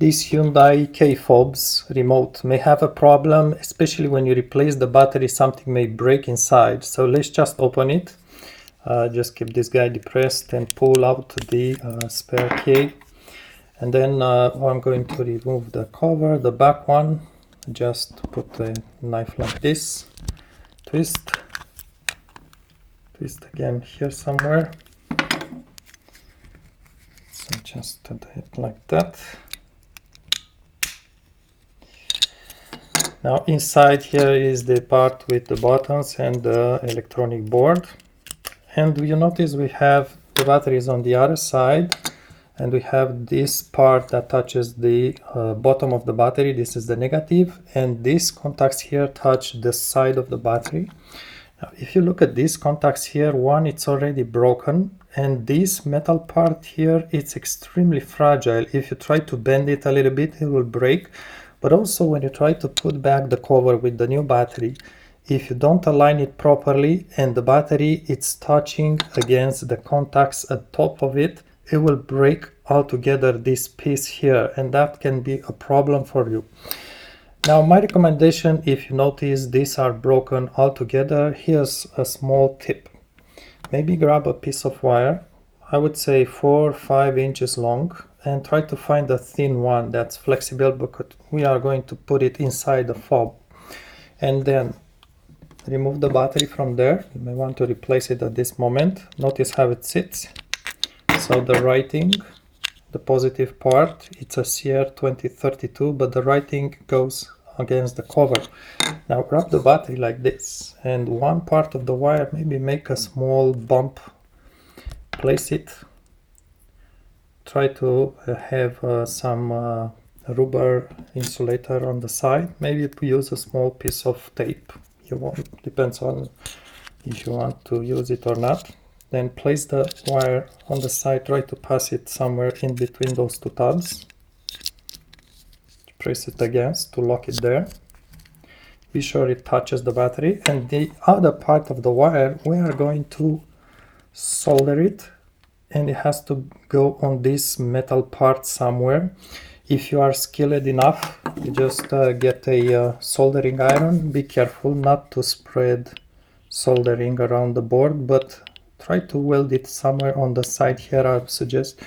This Hyundai K-Fobs remote may have a problem, especially when you replace the battery, something may break inside. So let's just open it. Just keep this guy depressed and pull out the spare key. And then I'm going to remove the cover, the back one. Just put the knife like this. Twist again here somewhere. So just do it like that. Now inside here is the part with the buttons and the electronic board. And you notice we have the batteries on the other side, and we have this part that touches the bottom of the battery. This is the negative, and these contacts here touch the side of the battery. Now, if you look at these contacts here, one, it's already broken, and this metal part here, it's extremely fragile. If you try to bend it a little bit, it will break. But also when you try to put back the cover with the new battery, if you don't align it properly and the battery it's touching against the contacts at top of it, it will break altogether this piece here, and that can be a problem for you. Now my recommendation, if you notice these are broken altogether, here's a small tip. Maybe grab a piece of wire, I would say 4 or 5 inches long, and try to find a thin one that's flexible, because we are going to put it inside the fob. And then remove the battery from there. You may want to replace it at this moment. Notice how it sits. So the writing, the positive part, it's a CR2032, but the writing goes against the cover. Now grab the battery like this, and one part of the wire, maybe make a small bump, place it. Try to have some rubber insulator on the side. Maybe use a small piece of tape. You want, depends on if you want to use it or not. Then place the wire on the side. Try to pass it somewhere in between those two tabs. Press it against to lock it there. Be sure it touches the battery. And the other part of the wire, we are going to solder it, and it has to go on this metal part somewhere. If you are skilled enough, you just get a soldering iron. Be careful not to spread soldering around the board, but try to weld it somewhere on the side here. I would suggest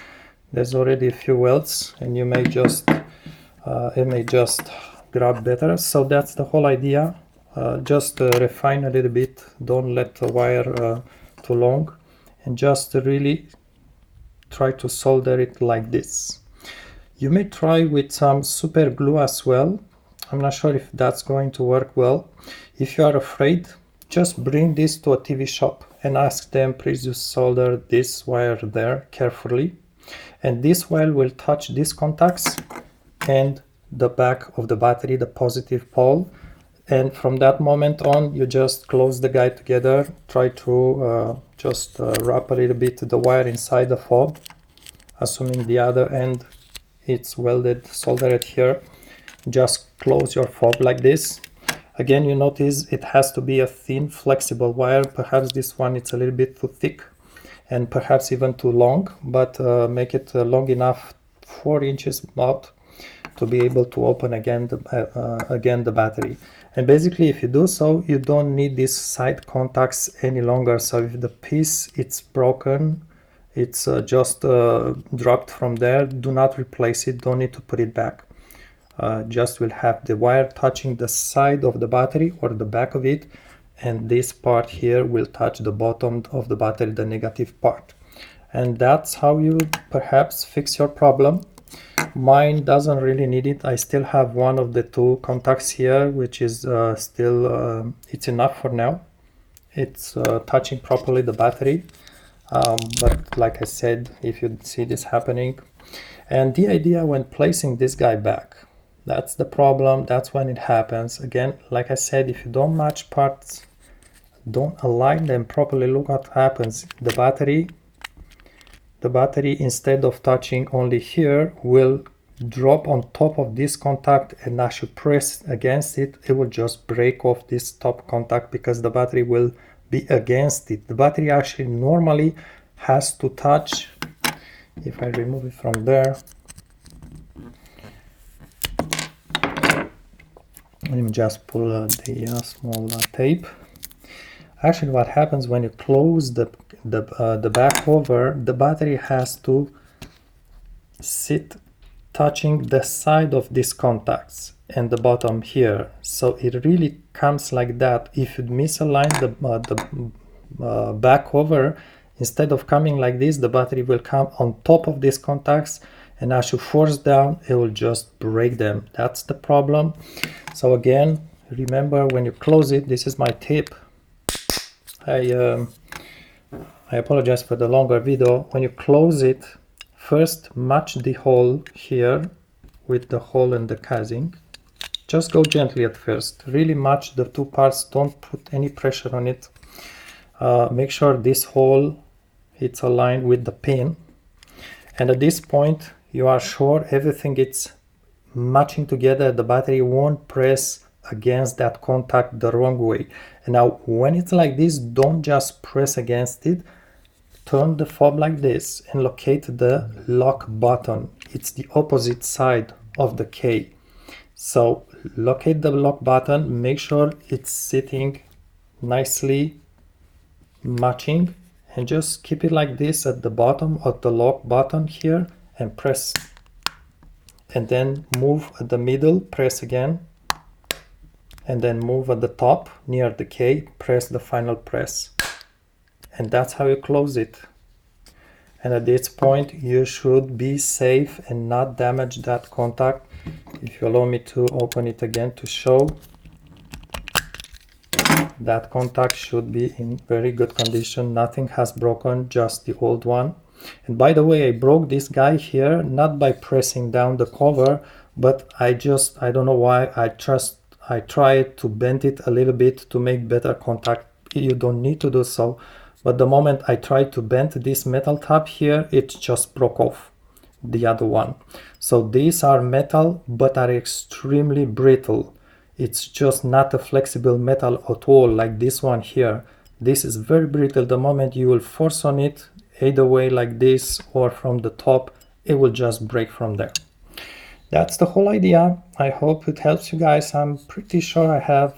there's already a few welds, and you may just it may just grab better. So that's the whole idea. Just refine a little bit. Don't let the wire too long, and just really try to solder it like this. You may try with some super glue as well. I'm not sure if that's going to work well. If you are afraid, just bring this to a TV shop and ask them, please just solder this wire there carefully. And this wire will touch these contacts and the back of the battery, the positive pole. And from that moment on, you just close the guide together. Try to just wrap a little bit the wire inside the fob, assuming the other end it's welded, soldered here. Just close your fob like this. Again, you notice it has to be a thin, flexible wire. Perhaps this one it's a little bit too thick and perhaps even too long, but make it long enough, 4 inches about, to be able to open again the battery. And basically, if you do so, you don't need these side contacts any longer. So if the piece it's broken, it's just dropped from there, do not replace it, don't need to put it back. Just will have the wire touching the side of the battery or the back of it, and this part here will touch the bottom of the battery, the negative part. And that's how you perhaps fix your problem. Mine doesn't really need it. I still have one of the two contacts here, which is still it's enough for now. It's touching properly the battery, but like I said, if you see this happening, and the idea when placing this guy back, that's the problem. That's when it happens. Again, like I said, if you don't match parts, don't align them properly, look what happens. The battery, instead of touching only here, will drop on top of this contact, and as you press against it, it will just break off this top contact because the battery will be against it. The battery actually normally has to touch, if I remove it from there, Let me just pull the small tape. Actually, what happens when you close the back cover, the battery has to sit touching the side of these contacts and the bottom here. So it really comes like that. If you misalign the back cover, instead of coming like this, the battery will come on top of these contacts, and as you force down, it will just break them. That's the problem. So again, remember, when you close it, this is my tip. I apologize for the longer video. When you close it, first match the hole here with the hole in the casing. Just go gently at first. Really match the two parts. Don't put any pressure on it. Make sure this hole it's aligned with the pin. And at this point, you are sure everything is matching together. The battery won't press against that contact the wrong way. And now when it's like this, don't just press against it. Turn the fob like this and locate the lock button. It's the opposite side of the K. So locate the lock button, make sure it's sitting nicely matching, and just keep it like this at the bottom of the lock button here and press. And then move at the middle, press again. And then move at the top near the K, press the final press. And that's how you close it. And at this point, you should be safe and not damage that contact. If you allow me to open it again to show, that contact should be in very good condition. Nothing has broken, just the old one. And by the way, I broke this guy here, not by pressing down the cover, but I don't know why, I tried to bend it a little bit to make better contact. You don't need to do so. But the moment I tried to bend this metal tab here, it just broke off the other one. So these are metal, but are extremely brittle. It's just not a flexible metal at all, like this one here. This is very brittle. The moment you will force on it, either way like this or from the top, it will just break from there. That's the whole idea. I hope it helps you guys. I'm pretty sure I have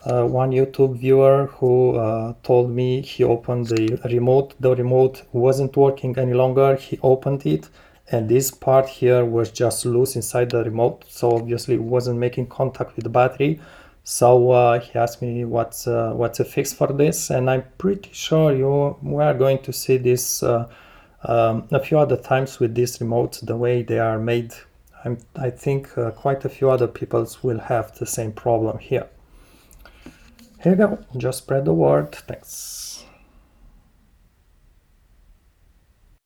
one YouTube viewer who told me he opened the remote wasn't working any longer. He opened it and this part here was just loose inside the remote, so obviously it wasn't making contact with the battery. So he asked me what's a fix for this, and I'm pretty sure we are going to see this a few other times with these remotes, the way they are made. I think quite a few other people will have the same problem here. Here you go, just spread the word. Thanks.